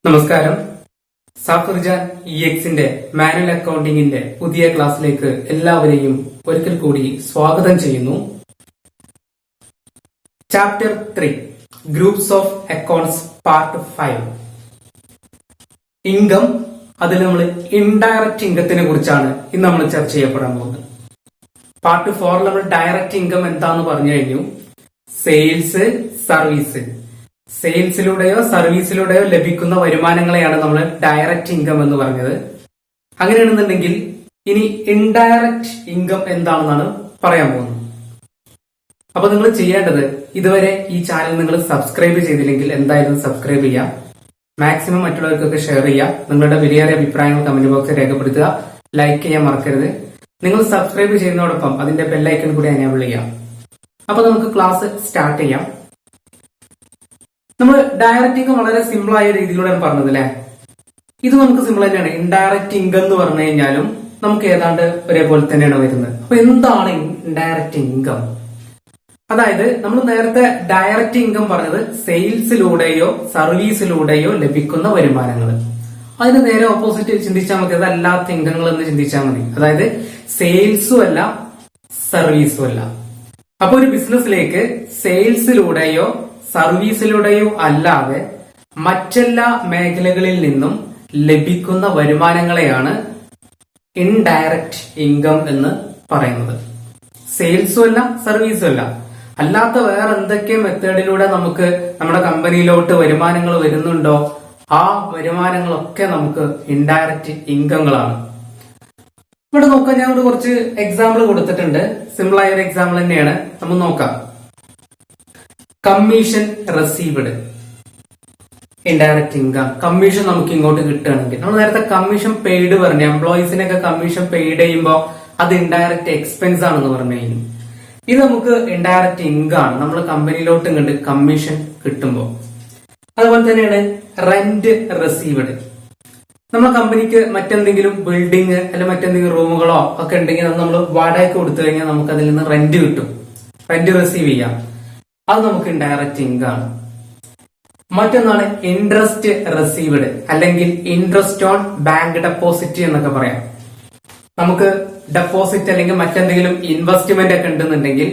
നമസ്കാരം. സഫിർജാൻ ഇഎക്സിന്റെ മാനുവൽ അക്കൗണ്ടിംഗിന്റെ പുതിയ ക്ലാസ്സിലേക്ക് എല്ലാവരെയും ഒരിക്കൽ കൂടി സ്വാഗതം ചെയ്യുന്നു. Chapter 3 groups of accounts part 5 income. അതിൽ നമ്മൾ ഇൻഡയറക്റ്റ് ഇൻകത്തിനെ കുറിച്ചാണ് ഇന്ന് നമ്മൾ ചർച്ച ചെയ്യപ്പെടാൻ പോകുന്നത്. പാർട്ട് 4 നമ്മൾ ഡയറക്റ്റ് ഇൻകം എന്താന്ന് പറഞ്ഞു കഴിഞ്ഞു. Sales, service. സെയിൽസിലൂടെയോ സർവീസിലൂടെയോ ലഭിക്കുന്ന വരുമാനങ്ങളെയാണ് നമ്മൾ ഡയറക്റ്റ് ഇൻകം എന്ന് പറഞ്ഞത്. അങ്ങനെയാണെന്നുണ്ടെങ്കിൽ ഇനി ഇൻഡയറക്റ്റ് ഇൻകം എന്താണെന്നാണ് പറയാൻ പോകുന്നത്. അപ്പൊ നിങ്ങൾ ചെയ്യേണ്ടത്, ഇതുവരെ ഈ ചാനൽ നിങ്ങൾ സബ്സ്ക്രൈബ് ചെയ്തില്ലെങ്കിൽ എന്തായാലും സബ്സ്ക്രൈബ് ചെയ്യാം. മാക്സിമം മറ്റുള്ളവർക്കൊക്കെ ഷെയർ ചെയ്യുക. നിങ്ങളുടെ വിലയേറിയ അഭിപ്രായങ്ങൾ കമന്റ് ബോക്സിൽ രേഖപ്പെടുത്തുക. ലൈക്ക് ചെയ്യാൻ മറക്കരുത്. നിങ്ങൾ സബ്സ്ക്രൈബ് ചെയ്യുന്നതോടൊപ്പം അതിന്റെ ബെല്ലൈക്കൺ കൂടി എനേബിൾ ചെയ്യാം. അപ്പൊ നമുക്ക് ക്ലാസ് സ്റ്റാർട്ട് ചെയ്യാം. നമ്മൾ ഡയറക്റ്റ് ഇൻകം വളരെ സിമ്പിൾ ആയ രീതിയിലൂടെയാണ് പറഞ്ഞത് അല്ലെ. ഇത് നമുക്ക് സിമ്പിൾ തന്നെയാണ്. ഇൻഡയറക്റ്റ് ഇൻകം എന്ന് പറഞ്ഞു കഴിഞ്ഞാലും നമുക്ക് ഏതാണ്ട് ഒരേപോലെ തന്നെയാണ് വരുന്നത്. അപ്പൊ എന്താണ് ഇൻഡയറക്റ്റ് ഇൻകം? അതായത് നമ്മൾ നേരത്തെ ഡയറക്റ്റ് ഇൻകം പറഞ്ഞത് സെയിൽസിലൂടെയോ സർവീസിലൂടെയോ ലഭിക്കുന്ന വരുമാനങ്ങൾ. അതിന് നേരെ ഓപ്പോസിറ്റ് ചിന്തിച്ചാൽ മതി. അതല്ലാത്ത ഇൻകങ്ങൾ എന്ന് ചിന്തിച്ചാൽ മതി. അതായത് സെയിൽസും അല്ല സർവീസും അല്ല. അപ്പൊ ഒരു ബിസിനസ്സിലേക്ക് സെയിൽസിലൂടെയോ സർവീസിലൂടെയോ അല്ലാതെ മറ്റെല്ലാ മേഖലകളിൽ നിന്നും ലഭിക്കുന്ന വരുമാനങ്ങളെയാണ് ഇൻഡയറക്റ്റ് ഇൻകം എന്ന് പറയുന്നത്. സെയിൽസും അല്ല സർവീസും അല്ല, അല്ലാത്ത വേറെ എന്തൊക്കെ മെത്തേഡിലൂടെ നമുക്ക് നമ്മുടെ കമ്പനിയിലോട്ട് വരുമാനങ്ങൾ വരുന്നുണ്ടോ ആ വരുമാനങ്ങളൊക്കെ നമുക്ക് ഇൻഡയറക്റ്റ് ഇൻകങ്ങളാണ്. ഇവിടെ നോക്കാം, ഞാൻ ഇവിടെ കുറച്ച് എക്സാമ്പിൾ കൊടുത്തിട്ടുണ്ട്. സിമ്പിൾ ആയ ഒരു എക്സാമ്പിൾ തന്നെയാണ്. നമുക്ക് നോക്കാം. Commission received, indirect income. Commission നമുക്ക് ഇങ്ങോട്ട് കിട്ടുകയാണെങ്കിൽ, നമ്മൾ നേരത്തെ കമ്മീഷൻ പെയ്ഡ് പറഞ്ഞു, എംപ്ലോയീസിനൊക്കെ കമ്മീഷൻ പെയ്ഡ് ചെയ്യുമ്പോൾ അത് ഇൻഡയറക്റ്റ് എക്സ്പെൻസ് ആണെന്ന് പറഞ്ഞു കഴിഞ്ഞു. ഇത് നമുക്ക് ഇൻഡയറക്റ്റ് ഇൻകം ആണ്, നമ്മൾ കമ്പനിയിലോട്ട് ഇങ്ങോട്ട് കമ്മീഷൻ കിട്ടുമ്പോൾ. അതുപോലെ തന്നെയാണ് റെന്റ് റെസീവ്ഡ്. നമ്മുടെ കമ്പനിക്ക് മറ്റെന്തെങ്കിലും ബിൽഡിംഗ് അല്ലെങ്കിൽ മറ്റെന്തെങ്കിലും റൂമുകളോ ഒക്കെ ഉണ്ടെങ്കിൽ അത് നമ്മൾ വാടകയ്ക്ക് കൊടുത്തു കഴിഞ്ഞാൽ നമുക്ക് അതിൽ നിന്ന് റെന്റ് കിട്ടും, റെന്റ് റിസീവ് ചെയ്യാം. അത് നമുക്ക് ഇൻഡയറക്റ്റ് ഇൻകം ആണ്. മറ്റൊന്നാണ് ഇൻട്രസ്റ്റ് റെസീവ്ഡ് അല്ലെങ്കിൽ ഇൻട്രസ്റ്റ് ഓൺ ബാങ്ക് ഡെപ്പോസിറ്റ് എന്നൊക്കെ പറയാം. നമുക്ക് ഡെപ്പോസിറ്റ് അല്ലെങ്കിൽ മറ്റെന്തെങ്കിലും ഇൻവെസ്റ്റ്മെന്റ് ഒക്കെ ഉണ്ടെന്നുണ്ടെങ്കിൽ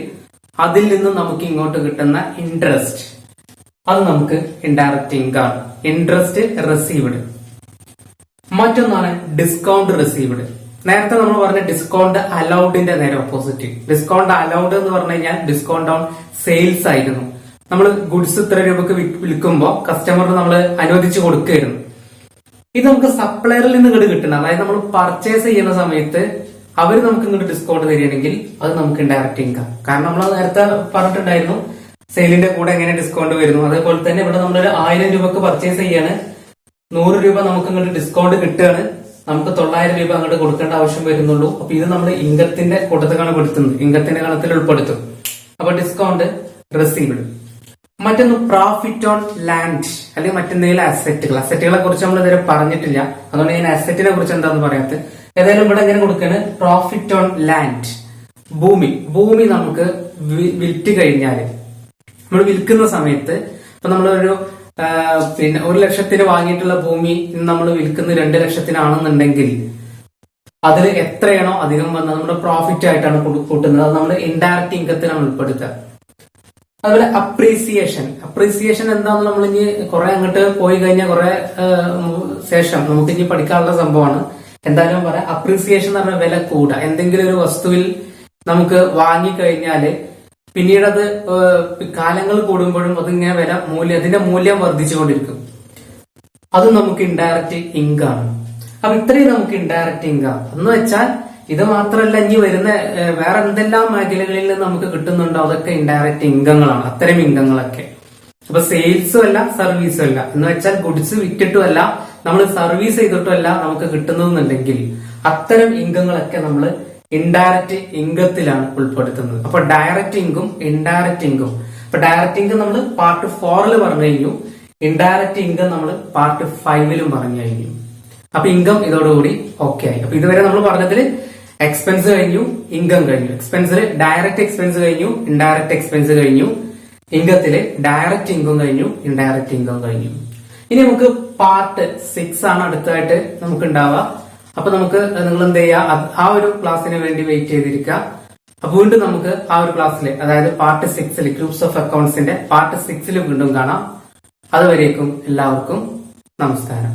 അതിൽ നിന്ന് നമുക്ക് ഇങ്ങോട്ട് കിട്ടുന്ന ഇൻട്രസ്റ്റ്, അത് നമുക്ക് ഇൻഡയറക്റ്റ് ഇൻകം ആണ്, ഇൻട്രസ്റ്റ് റെസീവ്ഡ്. മറ്റൊന്നാണ് ഡിസ്കൗണ്ട് റെസീവ്ഡ്. നേരത്തെ നമ്മൾ പറഞ്ഞ ഡിസ്കൗണ്ട് അലൗഡിന്റെ നേരെ ഓപ്പോസിറ്റ്. ഡിസ്കൗണ്ട് അലൗഡ് എന്ന് പറഞ്ഞു കഴിഞ്ഞാൽ ഡിസ്കൗണ്ട് ഓൺ സെയിൽസ് ആയിരുന്നു. നമ്മൾ ഗുഡ്സ് ഇത്ര രൂപക്ക് വിൽക്കുമ്പോൾ കസ്റ്റമറിന് നമ്മൾ അനുവദിച്ചു കൊടുക്കുകയായിരുന്നു. ഇത് നമുക്ക് സപ്ലയറിൽ നിന്ന് ഇങ്ങോട്ട് കിട്ടണം. അതായത് നമ്മൾ പർച്ചേസ് ചെയ്യുന്ന സമയത്ത് അവർ നമുക്ക് ഇങ്ങോട്ട് ഡിസ്കൗണ്ട് തരികയാണെങ്കിൽ അത് നമുക്ക് ഇൻഡയറക്റ്റ് ഇൻകം. കാരണം നമ്മൾ നേരത്തെ പറഞ്ഞിട്ടുണ്ടായിരുന്നു സെയിലിന്റെ കൂടെ എങ്ങനെ ഡിസ്കൗണ്ട് വരുന്നു. അതേപോലെ തന്നെ ഇവിടെ നമ്മൾ 1000 രൂപക്ക് പർച്ചേസ് ചെയ്യാണ്, 100 രൂപ നമുക്ക് ഇങ്ങോട്ട് ഡിസ്കൗണ്ട് കിട്ടുകയാണ്, നമുക്ക് 900 രൂപ അങ്ങോട്ട് കൊടുക്കേണ്ട ആവശ്യം വരുന്നുള്ളൂ. അപ്പൊ ഇത് നമ്മൾ ഇൻകത്തിന്റെ കൂട്ടത്തിലാണ് പെടുത്തുന്നത്, ഇൻകത്തിന്റെ ഗണത്തിൽ ഉൾപ്പെടുത്തും. അപ്പൊ ഡിസ്കൗണ്ട് റെസീവ്ഡ്. മറ്റൊന്ന് പ്രോഫിറ്റ് ഓൺ ലാൻഡ് അല്ലെങ്കിൽ മറ്റെന്തെങ്കിലും അസറ്റുകൾ. അസറ്റുകളെ കുറിച്ച് നമ്മൾ ഇതുവരെ പറഞ്ഞിട്ടില്ല, അതുകൊണ്ട് ഞാൻ അസറ്റിനെ കുറിച്ച് എന്താന്ന് പറയാത്തത്. ഏതായാലും ഇവിടെ എങ്ങനെ കൊടുക്കാണ്, പ്രോഫിറ്റ് ഓൺ ലാൻഡ്. ഭൂമി നമുക്ക് വിറ്റ് കഴിഞ്ഞാല്, നമ്മൾ വിൽക്കുന്ന സമയത്ത് ഇപ്പൊ നമ്മളൊരു 1 ലക്ഷത്തിന് വാങ്ങിയിട്ടുള്ള ഭൂമി നമ്മൾ വിൽക്കുന്നത് 2 ലക്ഷത്തിനാണെന്നുണ്ടെങ്കിൽ അതിൽ എത്രയാണോ അധികം വന്നത് നമ്മുടെ പ്രോഫിറ്റ് ആയിട്ടാണ് കൂട്ടുന്നത്. അത് നമ്മൾ ഇൻഡയറക്റ്റ് ഇൻകത്തിനാണ് ഉൾപ്പെടുത്തുക. അതുപോലെ അപ്രീസിയേഷൻ എന്താണെന്ന് നമ്മൾ ഇനി കുറെ അങ്ങോട്ട് പോയി കഴിഞ്ഞാൽ കുറെ ശേഷം നമുക്ക് ഇനി പഠിക്കാനുള്ള സംഭവമാണ്. എന്തായാലും പറയാം, അപ്രീസിയേഷൻ എന്ന് പറഞ്ഞാൽ വില കൂടുക. എന്തെങ്കിലും ഒരു വസ്തുവിൽ നമുക്ക് വാങ്ങിക്കഴിഞ്ഞാല് പിന്നീട് അത് കാലങ്ങൾ കൂടുമ്പോഴും അതിങ്ങനെ അതിന്റെ മൂല്യം വർദ്ധിച്ചുകൊണ്ടിരിക്കും. അത് നമുക്ക് ഇൻഡയറക്റ്റ് ഇൻകം ആണ്. അപ്പൊ ഇത്രയും നമുക്ക് ഇൻഡയറക്റ്റ് ഇൻകം എന്ന് വെച്ചാൽ ഇത് മാത്രമല്ല, ഇനി വരുന്ന വേറെ എന്തെല്ലാം മേഖലകളിൽ നമുക്ക് കിട്ടുന്നുണ്ടോ അതൊക്കെ ഇൻഡയറക്റ്റ് ഇൻകങ്ങളാണ്. അത്തരം ഇൻകങ്ങളൊക്കെ അപ്പൊ സെയിൽസും അല്ല സർവീസും അല്ല എന്ന് വെച്ചാൽ ഗുഡ്സ് വിറ്റിട്ടും അല്ല, നമ്മൾ സർവീസ് ചെയ്തിട്ടും അല്ല നമുക്ക് കിട്ടുന്നതെന്നുണ്ടെങ്കിൽ അത്തരം ഇൻകങ്ങളൊക്കെ നമ്മൾ ഇൻഡയറക്റ്റ് ഇൻകത്തിലാണ് ഉൾപ്പെടുത്തുന്നത്. അപ്പൊ ഡയറക്റ്റ് ഇൻകം, ഇൻഡയറക്റ്റ് ഇൻകം. അപ്പൊ ഡയറക്റ്റ് ഇൻകം നമ്മൾ പാർട്ട് 4 പറഞ്ഞു കഴിഞ്ഞു, ഇൻഡയറക്റ്റ് ഇൻകം നമ്മൾ പാർട്ട് 5 പറഞ്ഞു കഴിഞ്ഞു. അപ്പൊ ഇൻകം ഇതോടുകൂടി ഓക്കെ ആയി. അപ്പൊ ഇതുവരെ നമ്മൾ പറഞ്ഞതിൽ എക്സ്പെൻസ് കഴിഞ്ഞു, ഇൻകം കഴിഞ്ഞു. എക്സ്പെൻസിൽ ഡയറക്റ്റ് എക്സ്പെൻസ് കഴിഞ്ഞു, ഇൻഡയറക്റ്റ് എക്സ്പെൻസ് കഴിഞ്ഞു. ഇൻകത്തില് ഡയറക്റ്റ് ഇൻകം കഴിഞ്ഞു, ഇൻഡയറക്റ്റ് ഇൻകം കഴിഞ്ഞു. ഇനി നമുക്ക് പാർട്ട് 6 ആണ് അടുത്തായിട്ട് നമുക്ക് ഉണ്ടാവുക. അപ്പൊ നമുക്ക് നിങ്ങൾ എന്ത് ചെയ്യുക, ആ ഒരു ക്ലാസ്സിന് വേണ്ടി വെയിറ്റ് ചെയ്തിരിക്കുക. അപ്പൊ വീണ്ടും നമുക്ക് ആ ഒരു ക്ലാസ്സിൽ, അതായത് പാർട്ട് 6 ഗ്രൂപ്പ്സ് ഓഫ് അക്കൗണ്ട്സിന്റെ പാർട്ട് 6 വീണ്ടും കാണാം. അതുവരേക്കും എല്ലാവർക്കും നമസ്കാരം.